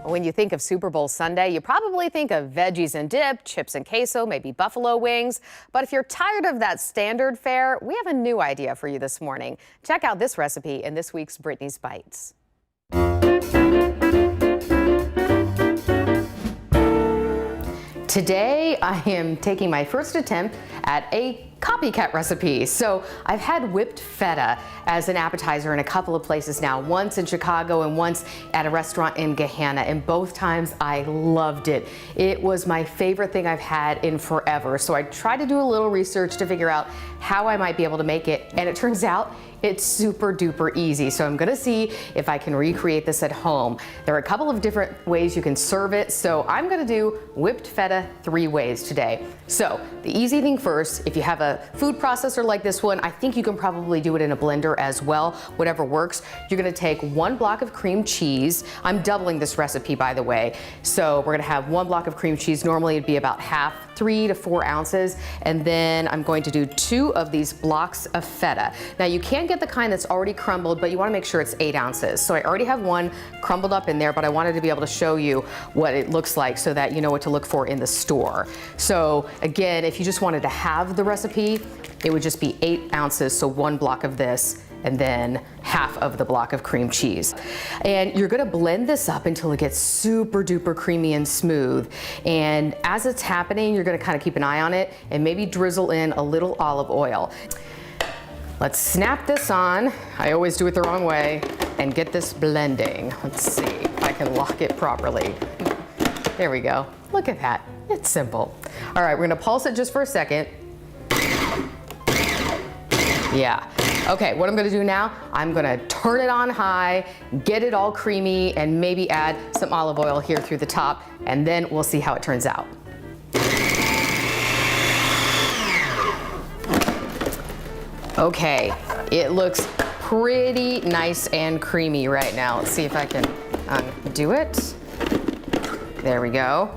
When you think of Super Bowl Sunday, you probably think of veggies and dip, chips and queso, maybe buffalo wings. But if you're tired of that standard fare, we have a new idea for you this morning. Check out this recipe in this week's Brittany's Bites. Today, I am taking my first attempt at a copycat recipe. So I've had whipped feta as an appetizer in a couple of places now, once in Chicago and once at a restaurant in Gahanna, and both times I loved it. It was my favorite thing I've had in forever. So I tried to do a little research to figure out how I might be able to make it, and it turns out it's super duper easy. So I'm gonna see if I can recreate this at home. There are a couple of different ways you can serve it, so I'm gonna do whipped feta 3 ways today. So the easy thing first, if you have a food processor like this one, I think you can probably do it in a blender as well, whatever works. You're gonna take 1 block of cream cheese. I'm doubling this recipe, by the way. So we're gonna have 1 block of cream cheese. Normally it'd be about half, 3 to 4 ounces. And then I'm going to do 2 of these blocks of feta. Now you can get the kind that's already crumbled, but you wanna make sure it's 8 ounces. So I already have 1 crumbled up in there, but I wanted to be able to show you what it looks like so that you know what to look for in the store. So again, if you just wanted to have the recipe, it would just be 8 ounces, so 1 block of this, and then half of the block of cream cheese. And you're gonna blend this up until it gets super duper creamy and smooth. And as it's happening, you're gonna kind of keep an eye on it and maybe drizzle in a little olive oil. Let's snap this on. I always do it the wrong way, and get this blending. Let's see if I can lock it properly. There we go. Look at that. It's simple. All right, we're gonna pulse it just for a second. Yeah. Okay, what I'm gonna do now, I'm gonna turn it on high, get it all creamy, and maybe add some olive oil here through the top, and then we'll see how it turns out. Okay, it looks pretty nice and creamy right now. Let's see if I can undo it. There we go.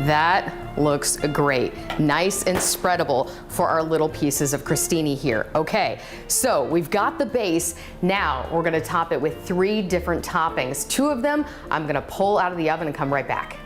That looks great. Nice and spreadable for our little pieces of crostini here. Okay, so we've got the base. Now we're gonna top it with 3 different toppings. 2 of them I'm gonna pull out of the oven and come right back.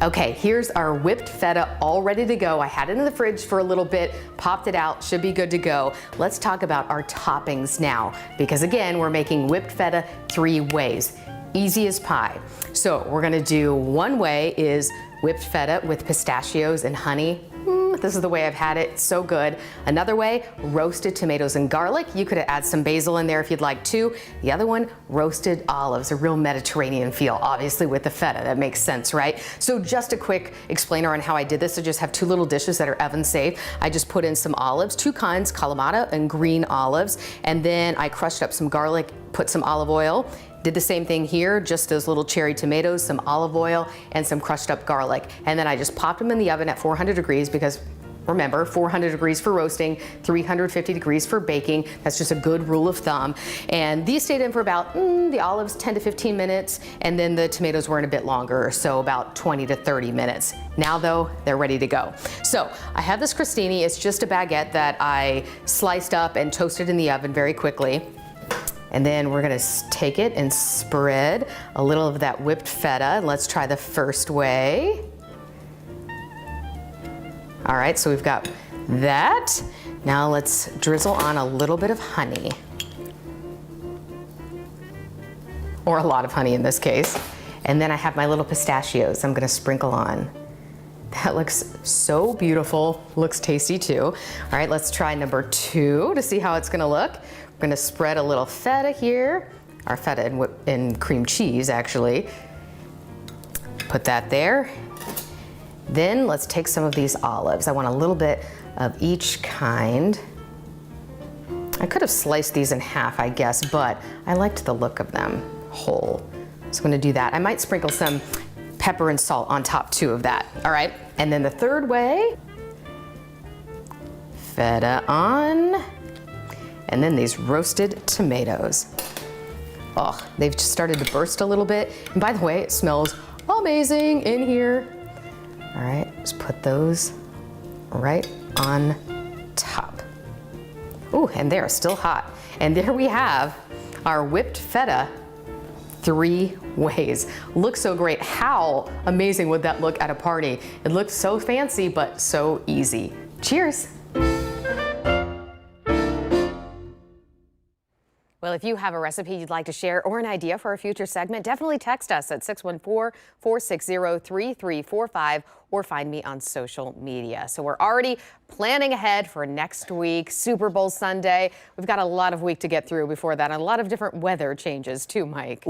Okay, here's our whipped feta all ready to go. I had it in the fridge for a little bit, popped it out, should be good to go. Let's talk about our toppings now, because again, we're making whipped feta 3 ways. Easy as pie. So we're gonna do 1 way is whipped feta with pistachios and honey. This is the way I've had it, it's so good. Another way, roasted tomatoes and garlic. You could add some basil in there if you'd like to. The other one, roasted olives, a real Mediterranean feel, obviously with the feta, that makes sense, right? So just a quick explainer on how I did this. I just have 2 little dishes that are oven safe. I just put in some olives, 2 kinds, Kalamata and green olives, and then I crushed up some garlic, put some olive oil. Did the same thing here, just those little cherry tomatoes, some olive oil, and some crushed up garlic. And then I just popped them in the oven at 400 degrees because remember, 400 degrees for roasting, 350 degrees for baking. That's just a good rule of thumb. And these stayed in for about, the olives 10 to 15 minutes, and then the tomatoes were in a bit longer, so about 20 to 30 minutes. Now though, they're ready to go. So I have this crostini. It's just a baguette that I sliced up and toasted in the oven very quickly. And then we're gonna take it and spread a little of that whipped feta. Let's try the first way. All right, so we've got that. Now let's drizzle on a little bit of honey. Or a lot of honey in this case. And then I have my little pistachios I'm gonna sprinkle on. That looks so beautiful, looks tasty too. All right, let's try number 2 to see how it's gonna look. We're gonna spread a little feta here, our feta and cream cheese actually. Put that there. Then let's take some of these olives. I want a little bit of each kind. I could have sliced these in half, I guess, but I liked the look of them whole. So I'm gonna do that. I might sprinkle some pepper and salt on top too of that, all right? And then the third way, feta on, and then these roasted tomatoes. Oh, they've just started to burst a little bit. And by the way, it smells amazing in here. All right, just put those right on top. Ooh, and they're still hot. And there we have our whipped feta 3 ways. Looks so great. How amazing would that look at a party? It looks so fancy, but so easy. Cheers. Well, if you have a recipe you'd like to share or an idea for a future segment, definitely text us at 614-460-3345 or find me on social media. So we're already planning ahead for next week, Super Bowl Sunday. We've got a lot of week to get through before that, and a lot of different weather changes too, Mike.